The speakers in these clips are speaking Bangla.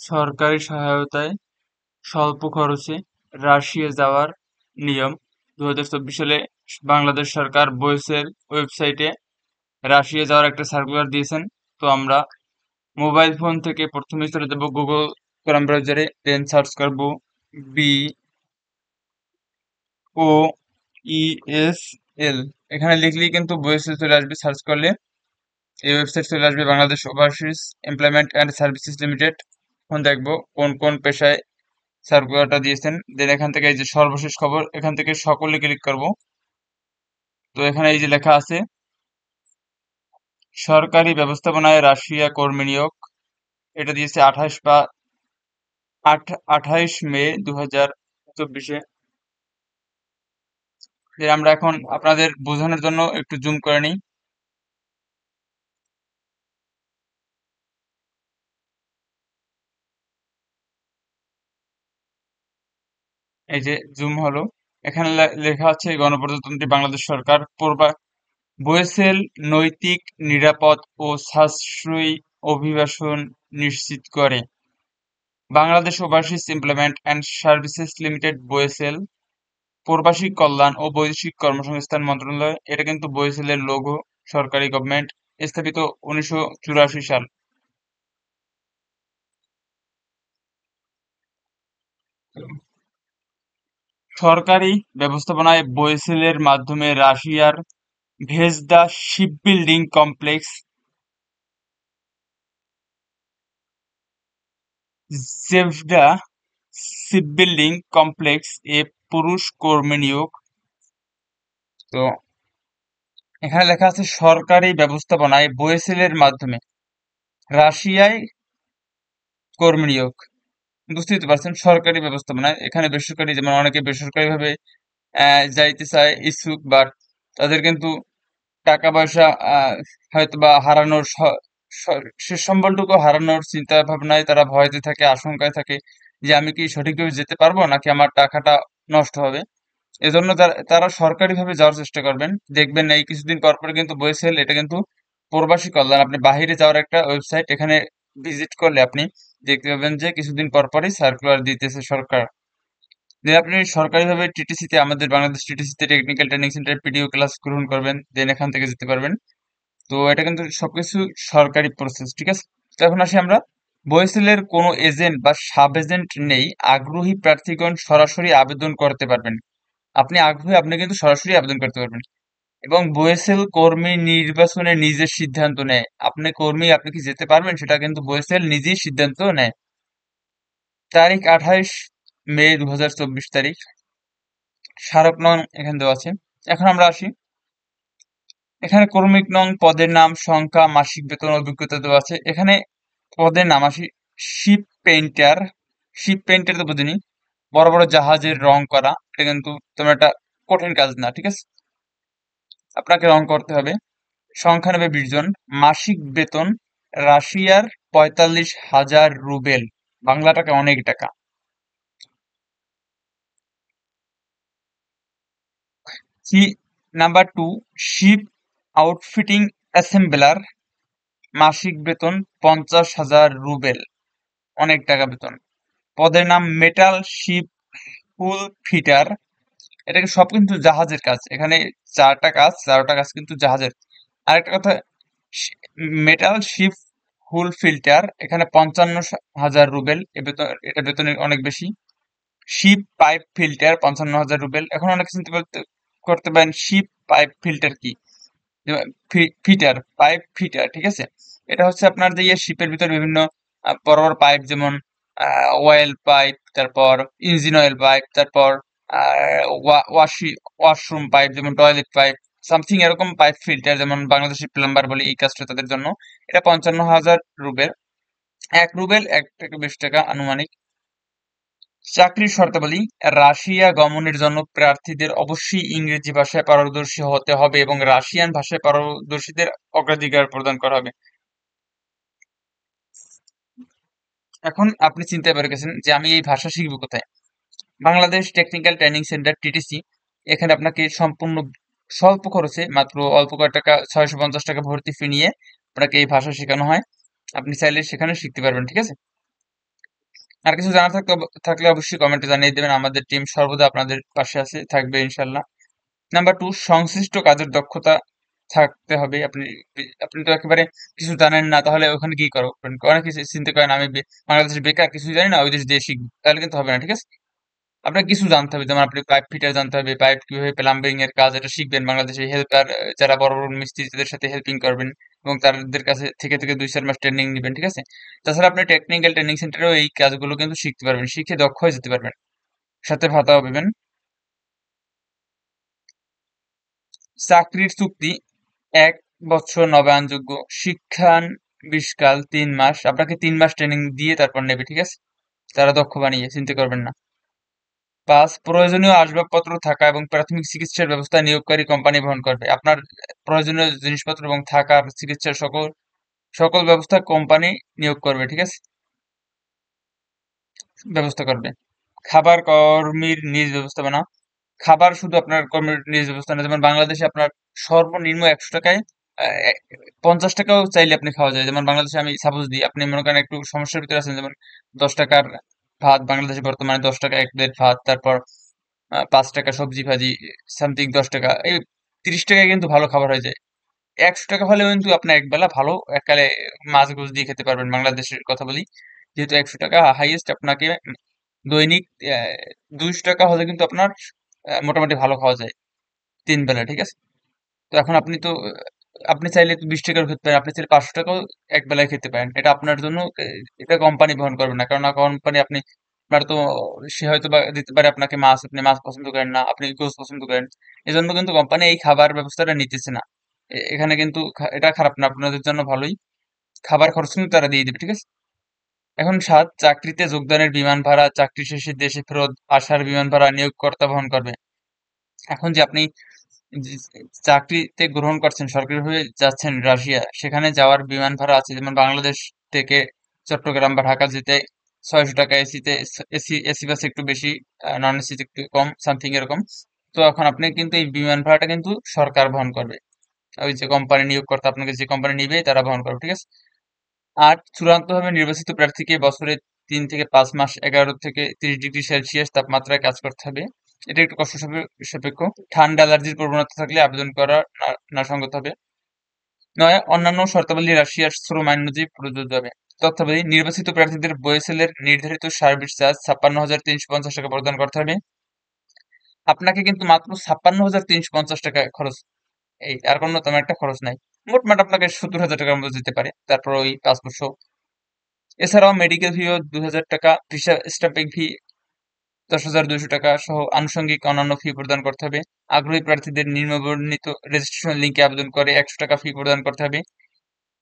সরকারি সহায়তায় স্বল্প খরচে রাশিয়া যাওয়ার নিয়ম 2024 সালে বাংলাদেশ সরকার বয়েসের ওয়েবসাইটে রাশিয়া যাওয়ার একটা সার্কুলার দিয়েছেন। তো আমরা মোবাইল ফোন থেকে প্রথমে চলে যাব গুগল ক্রোম ব্রাউজারে, দেন সার্চ করব বি ও ই এস এল। এখানে লিখলেই কিন্তু বয়েসেল চলে আসবে। সার্চ করলে এই ওয়েবসাইট চলে আসবে, Bangladesh overseas employment and services limited. এখন দেখবো কোন কোন পেশায় সার্কুলারটা দিয়েছেন। দেন এখান থেকে এই যে সর্বশেষ খবর, এখান থেকে সকলে ক্লিক করব। তো এখানে এই যে লেখা আছে সরকারি ব্যবস্থাপনায় রাশিয়া কর্মী নিয়োগ। এটা দিয়েছে 28 মে 2024-এ। আমরা এখন আপনাদের বোঝানোর জন্য একটু জুম করে নিই। এই যে জুম হলো। এখানে লেখা আছে গণপ্রজাতন্ত্রী বাংলাদেশ সরকার বয়েসেল নৈতিক, নিরাপদ ও সাশ্রয়ী অভিবাসন নিশ্চিত করে। Bangladesh overseas employment and services limited BOESL, প্রবাসী কল্যাণ ও বৈদেশিক কর্মসংস্থান মন্ত্রণালয়। এটা কিন্তু বয়েসেলের লোগো। সরকারি গভর্নমেন্ট, স্থাপিত 1984 সাল। সরকারি ব্যবস্থাপনায় বয়েসেলের মাধ্যমে রাশিয়ার ভেজদা শিপবিল্ডিং কমপ্লেক্স, জেভডা শিপবিল্ডিং কমপ্লেক্স এ পুরুষ কর্মী নিয়োগ। তো এখানে লেখা আছে সরকারি ব্যবস্থাপনায় বয়েসেলের মাধ্যমে রাশিয়ায় কর্মী নিয়োগ। বুঝতেই তো পারছেন, সরকারি ব্যবস্থাপনায়। এখানে বেসরকারি, যেমন অনেকে বেসরকারি ভাবে যাইতে চায় ইচ্ছুক, বাট তাদের কিন্তু টাকা পয়সা হয়তো বা হারানোর সে সম্বলটুকু হারানোর চিন্তা ভাবনায় তারা ভয়তে থাকে, আশঙ্কায় থাকে যে আমি কি সঠিকভাবে যেতে পারবো নাকি আমার টাকাটা নষ্ট হবে। এজন্য তারা সরকারিভাবে যাওয়ার চেষ্টা করবেন। দেখবেন এই কিছুদিন পর পর কিন্তু বইসেল, এটা কিন্তু প্রবাসী কল্যাণ, আপনি বাহিরে যাওয়ার একটা ওয়েবসাইট। এখানে ভিজিট করলে আপনি দেখতে পাবেন যে কিছুদিন পর পরই সার্কুলার দিতেছে সরকার। যে আপনি সরকারিভাবে টিটিসিতে, আমাদের বাংলাদেশ টিটিসিতে technical training centre PDO class গ্রহণ করবেন, দেন এখান থেকে যেতে পারবেন। তো এটা কিন্তু সবকিছু সরকারি প্রসেস, ঠিক আছে। তো এখন আসি আমরা, বয়েসেলের কোনো এজেন্ট বা সাব এজেন্ট নেই। আগ্রহী প্রার্থীগণ সরাসরি আবেদন করতে পারবেন। আপনি আগ্রহী, আপনি কিন্তু সরাসরি আবেদন করতে পারবেন। এবং বয়েসেল কর্মী নির্বাচনে নিজের সিদ্ধান্ত নেয়। আপনি কর্মী, আপনি কি যেতে পারবেন সেটা কিন্তু বয়েসেল নিজেই সিদ্ধান্ত নেয়। তারিখ 28 মে 2024 তারিখ। স্মারক নং এখানে দেওয়া আছে। এখন আমরা আসি, এখানে ক্রমিক নং, পদের নাম, সংখ্যা, মাসিক বেতন, অভিজ্ঞতা দেওয়া আছে। এখানে পদের নাম আসি, শিপ পেইন্টার। শিপ পেইন্টার তো বুঝিনি, বড় বড় জাহাজের রং করা। এটা কিন্তু তোমার একটা কঠিন কাজ না, ঠিক আছে, আপনাকে রং করতে হবে। সংখ্যা নেবে 20 জন। মাসিক বেতন রাশিয়ার 45,000 রুবেল, বাংলা টাকা অনেক টাকা। কি, নাম্বার 2, শিপ আউটফিটিং অ্যাসেম্বলার, মাসিক বেতন 50,000 রুবেল, অনেক টাকা বেতন। পদের নাম মেটাল শিপ হুল ফিটার। এটাকে সব কিন্তু জাহাজের কাজ। এখানে চারটা কাজ কিন্তু জাহাজের। আরেকটা কথা, মেটাল শিপ হুল ফিল্টার, এখানে 55,000 রুবেল। এটা বেতন অনেক বেশি। Ship pipe filter 55,000 rouble. এখন অনেক চিন্তা করতে পারেন শিপ পাইপ ফিল্টার কি। ফিটার, পাইপ ফিটার, ঠিক আছে। এটা হচ্ছে আপনার যে শিপের ভিতর বিভিন্ন বড় বড় পাইপ, যেমন অয়েল পাইপ, তারপর ইঞ্জিন অয়েল পাইপ, তারপর ওয়াশরুম পাইপ, যেমন টয়লেট পাইপ, সামথিং এরকম পাইপ ফিল্টার, যেমন বাংলাদেশি প্লাম্বার বলে, এই কাজটা তাদের জন্য। এটা 55,000 রুবেল। 1 রুবেল 1 টাকা 20 টাকা আনুমানিক। চাকরির শর্তাবলী, রাশিয়া গমনের জন্য প্রার্থীদের অবশ্যই ইংরেজি ভাষায় পারদর্শী হতে হবে এবং রাশিয়ান ভাষায় পারদর্শীদের অগ্রাধিকার প্রদান করা হবে। এখন আপনি চিন্তা করে গেছেন যে আমি এই ভাষা শিখবো কোথায়। Bangladesh technical training centre TTC, এখানে আপনাকে সম্পূর্ণ স্বল্প খরচে, মাত্র অল্প কয়েক টাকা, 650 টাকা ভর্তি ফি নিয়ে আপনাকে এই ভাষা শেখানো হয়। আপনি চাইলে সেখানে শিখতে পারবেন, ঠিক আছে। আর কিছু জানা থাকলে অবশ্যই কমেন্টে জানিয়ে দেবেন। আমাদের টিম সর্বদা আপনাদের পাশে আছে, থাকবে ইনশাল্লাহ। নাম্বার 2, সংশ্লিষ্ট কাজের দক্ষতা থাকতে হবে। আপনি তো একেবারে কিছু জানেন না, তাহলে ওখানে কি করবেন? অনেক কিছু চিন্তা করেন আমি বাংলাদেশের বেকার, কিছুই জানি না, ওই দেশ দিয়ে শিখবো, তাহলে কিন্তু হবে না, ঠিক আছে? আপনার কিছু জানতে হবে, যেমন আপনি পাইপ ফিটার জানতে হবে, পাইপ কিভাবে প্লাম্বিং এর কাজ এটা শিখবেন। বাংলাদেশে হেল্পার যারা বড় বড় মিস্ত্রিদের সাথে হেল্পিং করবেন এবং তাদের কাছে থেকে 2-4 মাস ট্রেনিং নিবেন, ঠিক আছে? তাছাড়া আপনি টেকনিক্যাল ট্রেনিং সেন্টারেও এই কাজগুলো কিন্তু শিখতে পারবেন, শিখে দক্ষ হয়ে যেতে পারবেন, সাথে ভাতাও পাবেন। চাকরির চুক্তি 1 বছর নবায়নযোগ্য, শিক্ষানবিশকাল 3 মাস, আপনাকে 3 মাস ট্রেনিং দিয়ে তারপর নেবে, ঠিক আছে? তারা দক্ষ বানিয়ে, চিন্তা করবেন না। 5, প্রয়োজনীয় আসবাবপত্র থাকা এবং প্রাথমিক চিকিৎসার ব্যবস্থা নিয়োগকারী কোম্পানি বহন করবে। আপনার প্রয়োজনীয় জিনিসপত্র এবং থাকার চিকিৎসার সকল সকল ব্যবস্থা কোম্পানি নিয়োগ করবে, ঠিক আছে? ব্যবস্থা করবে। খাবার কর্মীর নিজ ব্যবস্থাপনা। খাবার শুধু আপনার কর্মীর নিজ ব্যবস্থাপনা, যেমন বাংলাদেশে আপনার সর্বনিম্ন 100 টাকায় 50 টাকাও চাইলে আপনি খাওয়া যায়। যেমন বাংলাদেশে আমি সাপোজ দিই, আপনি মনে করেন একটু সমস্যার ভিতরে আছেন, যেমন 10 টাকার ভাত, বাংলাদেশে বর্তমানে 10 টাকা 1 প্লেট ভাত, তারপর 5 টাকা সবজি ভাজি, সামথিং 10 টাকা, এই 30 টাকায় কিন্তু ভালো খাবার হয়ে যায়। 100 টাকা হলেও কিন্তু আপনি একবেলা ভালো এককালে মাছ গোছ দিয়ে খেতে পারবেন, বাংলাদেশের কথা বলি। যেহেতু 100 টাকা হাইয়েস্ট, আপনাকে দৈনিক 200 টাকা হলে কিন্তু আপনার মোটামুটি ভালো খাওয়া যায় 3 বেলা, ঠিক আছে? তো এখন আপনি চাইলে তো 20 টাকার খেতে পারেন, আপনি চাইলে 500 টাকাও এক বেলায় খেতে পারেন। এটা আপনার জন্য এটা কোম্পানি বহন করবে না, কারণ কোম্পানি আপনার তো সে হয়তো বা দিতে পারে আপনাকে মাছ, আপনি মাছ পছন্দ করেন না, আপনি গোস পছন্দ করেন, এজন্য কিন্তু কোম্পানি এই খাবার ব্যবস্থাটা নিতেছে না। এখানে কিন্তু এটা খারাপ না, আপনাদের জন্য ভালোই। খাবার খরচ কিন্তু তারা দিয়ে দিবে, ঠিক আছে? এখন 7, চাকরিতে যোগদানের বিমান ভাড়া, চাকরি শেষে দেশে ফেরত আসার বিমান ভাড়া নিয়োগকর্তা বহন করবে। এখন যে আপনি যে চাকরিতে গ্রহণ করছেন, সরকারিভাবে যাচ্ছেন রাশিয়া, সেখানে যাওয়ার বিমান ভাড়া আছে। যেমন বাংলাদেশ থেকে চট্টগ্রাম বা ঢাকা যেতে 600 টাকা এসিতে, এসি বাসে একটু বেশি, নন এসিতে একটু কম, সামথিং এরকম। তো এখন আপনি কিন্তু এই বিমান ভাড়াটা কিন্তু সরকার বহন করবে, ওই যে কোম্পানি নিয়োগকর্তা আপনাকে যে কোম্পানি নিবে তারা বহন করবে, ঠিক আছে? আর চূড়ান্তভাবে নির্বাচিত প্রার্থীকে বছরে 3 থেকে 5 মাস 11 থেকে 30 ডিগ্রি সেলসিয়াস তাপমাত্রায় কাজ করতে হবে। এটা একটু কষ্ট সাপেক্ষ। ঠান্ডা অ্যালার্জির প্রবণতা থাকলে আবেদন করা না সঙ্গত হবে। 9, অন্যান্য শর্তাবলী রাশিয়ার শ্রম আইন অনুযায়ী প্রযোজ্য হবে। তথ্যাবলী, নির্বাচিত প্রার্থীদের বয়েসেলের নির্ধারিত সার্ভিস চার্জ 56,350 টাকা প্রদান করতে হবে। আপনাকে কিন্তু মাত্র 56,350 টাকা খরচ, এই আর কোনো তেমন একটা খরচ নাই। মোটমাট আপনাকে 70,000 টাকার মতো যেতে পারে, তারপর ওই পাসপোর্ট সহ। এছাড়াও মেডিকেল ফি ও 2,000 টাকা, ভিসা স্ট্যাম্পিং ফি 10,200 টাকা সহ আনুষঙ্গিক অন্যান্য ফি প্রদান করতে হবে। আগ্রহী প্রার্থীদের নিম্নবর্ণিত রেজিস্ট্রেশন লিঙ্কে আবেদন করে 100 টাকা ফি প্রদান করতে হবে।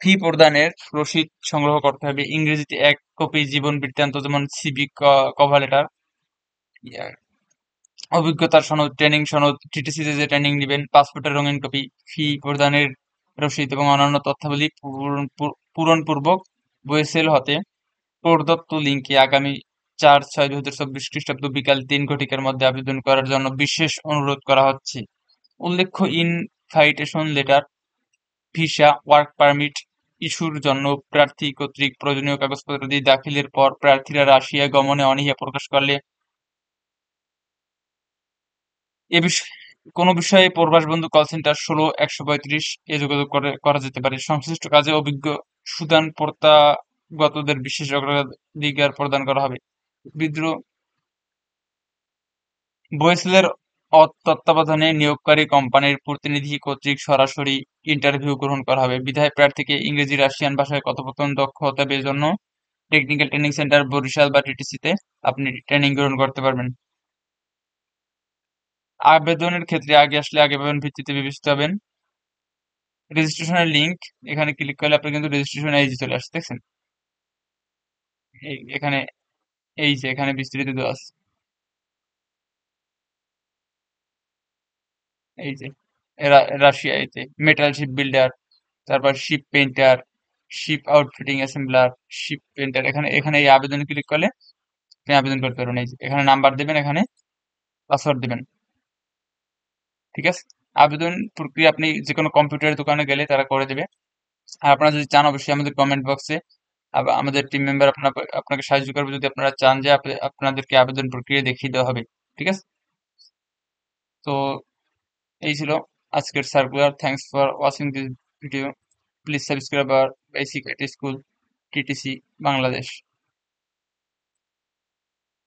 ফি প্রদানের রসিদ সংগ্রহ করতে হবে। ইংরেজিতে 1 কপি জীবন বৃত্তান্ত, যেমন সিভি, কভার লেটার, অভিজ্ঞতার সনদ, ট্রেনিং সনদ, টিটিসিতে যে ট্রেনিং নিবেন, পাসপোর্টের রঙিন কপি, ফি প্রদানের রসিদ এবং অন্যান্য তথ্যাবলী পূরণপূর্বক বয়েসেল হতে প্রদত্ত লিঙ্কে আগামী 4/6/2024 খ্রিস্টাব্দ বিকাল 3 ঘটিকার মধ্যে আবেদন করার জন্য বিশেষ অনুরোধ করা হচ্ছে। উল্লেখ্য, invitation letter, visa, work permit ইস্যুর জন্য প্রার্থী কর্তৃক প্রয়োজনীয় কাগজপত্রাদি দাখিলের পর প্রার্থীরা রাশিয়া গমনে অনীহা প্রকাশ করলে কোনো বিষয়ে প্রবাস বন্ধু কল সেন্টার 16 135 এ যোগাযোগ করা যেতে পারে। সংশ্লিষ্ট কাজে অভিজ্ঞ সুদান প্রত্যাগতদের বিশেষ অগ্রাধিকার প্রদান করা হবে। বিদ্রোহ বয়েসেলের তত্ত্বাবধানে নিয়োগকারী কোম্পানির প্রতিনিধি কর্তৃক সরাসরি ইন্টারভিউ গ্রহণ করা হবে। বিধায় প্রার্থীকে ইংরেজি, রাশিয়ান ভাষায় কথোপকথন দক্ষ হতে হবে। এজন্য টেকনিক্যাল ট্রেনিং সেন্টার বরিশাল বা টিটিসিতে আপনি ট্রেনিং গ্রহণ করতে পারবেন। আবেদনের ক্ষেত্রে আগে আসলে আগে পাবেন ভিত্তিতে বিবেচিত হবেন। রেজিস্ট্রেশনের লিংক, এখানে ক্লিক করলে আপনি কিন্তু রেজিস্ট্রেশন এই যে চলে আসছে, দেখছেন? এখানে এই যে এখানে বিস্তারিত দেওয়া আছে, এই যে রাশিয়া, এই যে মেটাল শিপ বিল্ডার, তারপর ship painter, ship outfitting assembler, ship painter. এখানে এখানে এই আবেদনে ক্লিক করলে আপনি আবেদন করতে পারবেন। এই যে এখানে নাম্বার দেবেন, এখানে পাসওয়ার্ড দেবেন, ঠিক আছে? আবেদন প্রক্রিয়া আপনি যে কোনো কম্পিউটার দোকানে গেলে তারা করে দেবে। আর আপনারা যদি চান অবশ্যই আমাদের কমেন্ট বক্সে আমাদের টিম মেম্বার আপনাকে সাহায্য করবে যদি আপনারা চান যে আপনাদেরকে আবেদন প্রক্রিয়া দেখিয়ে দেওয়া হবে। ঠিক আছে? তো এই ছিল আজকের circular. Thanks for watching this video. Please subscribe our basic IT school TTC Bangladesh.